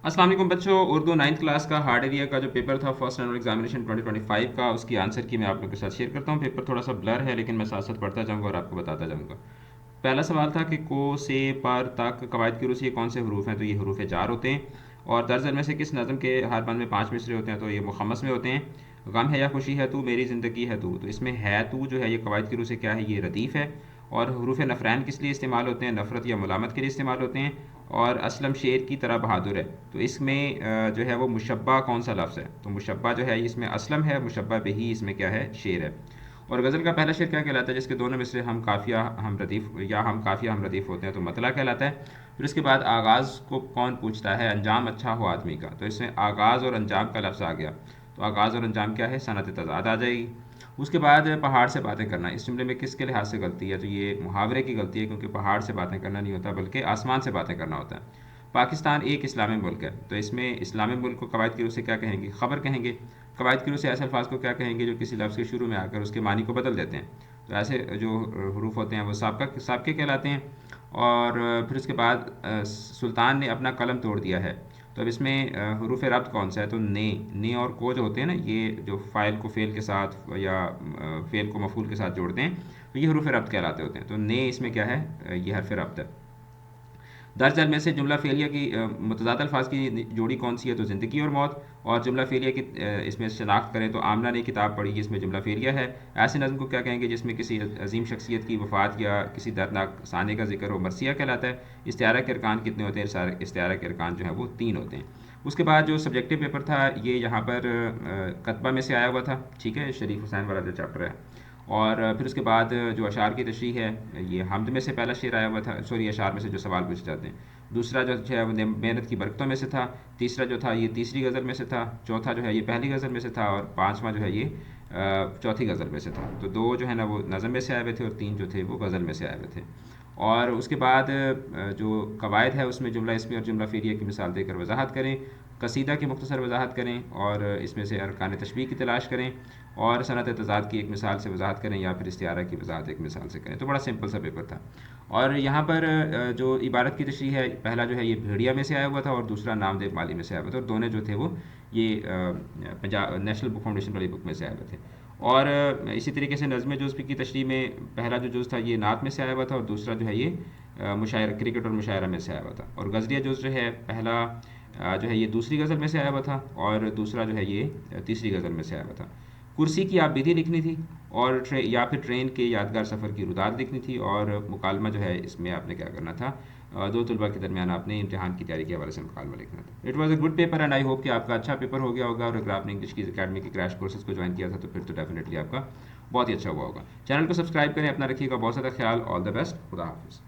अस्सलाम वालेकुम बच्चों, उर्दू 9th क्लास का हार्ड एरिया का जो पेपर था फर्स्ट एनुअल एग्जामिनेशन 2025 का, उसकी आंसर की मैं आप लोगों के साथ शेयर करता हूँ। पेपर थोड़ा सा ब्लर है लेकिन मैं साथ साथ पढ़ता जाऊँगा और आपको बताता जाऊँगा। पहला सवाल था कि को से पर तक कवायद की रूह से ये कौन से हरूफ हैं, तो ये हरूफ जार होते हैं। और दर्जन में से किस नज़म के हर बंद में 5 मिसरे होते हैं, तो ये मुखम्मस में होते हैं। गम है या खुशी है तू, मेरी ज़िंदगी है तू, तो इसमें है तू जो है ये कवायद की रूह से क्या है, ये रदीफ़ है। और हरूफ नफ़रैन किस लिए इस्तेमाल होते हैं, नफ़रत या मुलामत के लिए इस्तेमाल होते हैं। और असलम शेर की तरह बहादुर है, तो इसमें जो है वो मुशब्बा कौन सा लफ्ज़ है, तो मुशब्बा जो है इसमें असलम है, मुशब्बा बिही इसमें क्या है, शेर है। और गज़ल का पहला शेर क्या कहलाता है, जिसके दोनों में से हम काफ़िया हम रदीफ़ या हम काफ़िया हम रदीफ़ होते हैं, तो मतला कहलाता है। फिर उसके बाद आगाज़ को कौन पूछता है, अंजाम अच्छा हो आदमी का, तो इसमें आगाज़ और अंजाम का लफ्ज़ आ गया, तो आगाज़ और अंजाम क्या है, सनत तज़ाद आ जाएगी। उसके बाद पहाड़ से बातें करना, इस जुमले में किसके लिहाज से गलती है, तो ये मुहावरे की गलती है, क्योंकि पहाड़ से बातें करना नहीं होता बल्कि आसमान से बातें करना होता है। पाकिस्तान एक इस्लामी मुल्क है, तो इसमें इस्लामी मुल्क को कवायद की रूह से क्या कहेंगे, ख़बर कहेंगे। कवायद की रूह से ऐसे अल्फाज को क्या कहेंगे जो किसी लफ्ज़ के शुरू में आकर उसके मानी को बदल देते हैं, तो ऐसे जो हरूफ होते हैं वो साबके कहलाते हैं। और फिर उसके बाद सुल्तान ने अपना कलम तोड़ दिया है, तो अब इसमें हरूफ रब्त कौन सा है, तो ने और को जो होते हैं ना, ये जो फ़ाइल को फ़ेल के साथ या फ़ेल को मफ़ूल के साथ जोड़ते हैं, तो ये हरूफ रब्त कहलाते होते हैं। तो ने इसमें क्या है, ये हरफ रब्त है। दर्ज झेल में से जुमला फेलिया की मुतज़ाद अल्फाज की जोड़ी कौन सी है, तो ज़िंदगी और मौत। और जुमला फेलिया की इसमें शनाख्त करें तो आमना ने किताब पढ़ी, इसमें जुमला फेलिया है। ऐसे नज़म को क्या कहेंगे जिसमें किसी अजीम शख्सियत की वफ़ात या किसी दर्दनाक साने का जिक्र हो, मरसिया कहलाता है। इस्तिआरा के अरकान कितने होते हैं, इस्तिआरा के अरकान जो है वो 3 होते हैं। उसके बाद जो सब्जेक्टिव पेपर था ये यहाँ पर कतबा में से आया हुआ था, ठीक है, शरीफ हुसैन वाला जो चैप्टर है। और फिर उसके बाद जो अशार की तशरीह है, ये हमद में से पहला शेर आया हुआ था, सॉरी अशार में से जो सवाल पूछे जाते हैं। दूसरा जो है वो मेहनत की बरकतों में से था। तीसरा जो था ये तीसरी गज़ल में से था। चौथा जो है ये पहली गज़ल में से था। और पाँचवा जो है ये चौथी गज़ल में से था। तो 2 जो है ना वो नज़म में से आए हुए थे और 3 जो थे वो गज़ल में से आए हुए थे। और उसके बाद जो कवायद है उसमें जुमला इसमी और जुमला फेरिया की मिसाल देकर वजाहत करें। कसीदा की मुख्तसर वजाहत करें और इसमें से अरकान तशबीह की तलाश करें। और सनत तज़ाद की एक मिसाल से वजाहत करें या फिर इस्तिआरा की वजाहत एक मिसाल से करें। तो बड़ा सिंपल सा पेपर था। और यहाँ पर जो इबारत की तशरीह है, पहला जो है ये भेड़िया में से आया हुआ था और दूसरा नामदेव माली में से आया हुआ था। और दोनों जो थे वो ये पंजाब नेशनल बुक फाउंडेशन वाली बुक में से आए हुए थे। और इसी तरीके से नज़्म जुज़ की तशरीह में पहला जो जुज़ था ये नात में से आया हुआ था और दूसरा जो है ये मुशायरा, क्रिकेट और मुशायरा में से आया हुआ था। और गज़लिया जुज़ जो है पहला जो है ये दूसरी गज़ल में से आया हुआ था और दूसरा जो है ये तीसरी गज़ल में से आया हुआ था। कुर्सी की आप विधि लिखनी थी और या फिर ट्रेन के यादगार सफ़र की रुदात लिखनी थी। और मुकालमा जो है इसमें आपने क्या करना था, दो तलबा के दरमियान आपने इम्तिहान की तैयारी के हवाले से मुकालमा लिखना था। It was a good paper and I hope कि आपका अच्छा पेपर हो गया होगा। और अगर आपने इंग्लिश की अकेडमी के क्रैश कोर्सेज को ज्वाइन किया था तो फिर तो डेफिनेटली आपका बहुत ही अच्छा हुआ होगा। चैनल को सब्सक्राइब करें, अपना रखिएगा बहुत ज़्यादा ख्याल। ऑल द बेस्ट, खुदा हाफिज़।